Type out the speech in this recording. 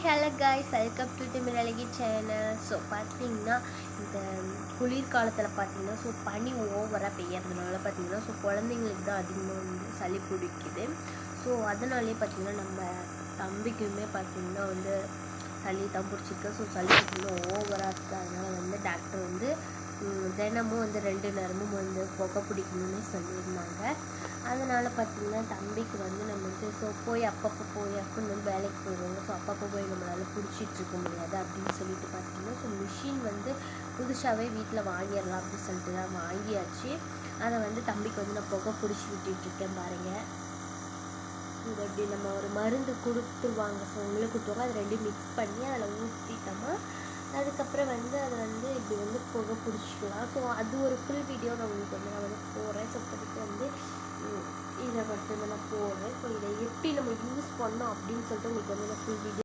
Hello guys, welcome to Tamil அழகி channel. So பார்த்தீங்கன்னா இந்த குளிர்காலத்தில் பார்த்தீங்கன்னா பனி ஓவராக பெய்யறதுனால பார்த்தீங்கன்னா குழந்தைங்களுக்கு தான் அதிகமாக சளி பிடிக்குது. ஸோ அதனாலே பார்த்தீங்கன்னா நம்ம தம்பிக்குமே பார்த்தீங்கன்னா சளி தான் பிடிச்சிருக்கு. ஸோ சளி பார்த்தீங்கன்னா ஓவராக இருக்குது. அதனால் டாக்டர் தினமும் 2 நேரமும் புகை பிடிக்கணும்னு சொல்லியிருந்தாங்க. அதனால் பார்த்திங்கன்னா தம்பிக்கு நம்ம போய் அப்பப்போ வேலைக்கு போயிடுவாங்க. ஸோ அப்பப்போ போய் நம்மளால் பிடிச்சிட்ருக்க முடியாது அப்படின்னு சொல்லிட்டு பார்த்திங்கன்னா மிஷின் புதுசாகவே வீட்டில் வாங்கிடலாம் அப்படின்னு சொல்லிட்டு தான் வாங்கியாச்சு. அதை தம்பிக்கு நான் புகை பிடிச்சி விட்டுட்ருக்கேன் பாருங்கள். இது எப்படி நம்ம ஒரு மருந்து கொடுத்துருவாங்க. ஸோ உங்களுக்கு கொடுத்துருவாங்க. அது ரெண்டும் மிக்ஸ் பண்ணி அதில் ஊற்றிட்டோமா அதுக்கப்புறம் அதை இப்படி புகை பிடிச்சிக்கலாம். ஸோ அது ஒரு ஃபுல் வீடியோ நான் உங்களுக்கு நான் போடுறேன். ஸோ இப்போதைக்கு இதை மட்டும் நான் போடுறேன். ஸோ இதை எப்படி நம்ம யூஸ் பண்ணோம் அப்படின்னு சொல்லிட்டு உங்களுக்கு நான் ஃபுல் வீடியோ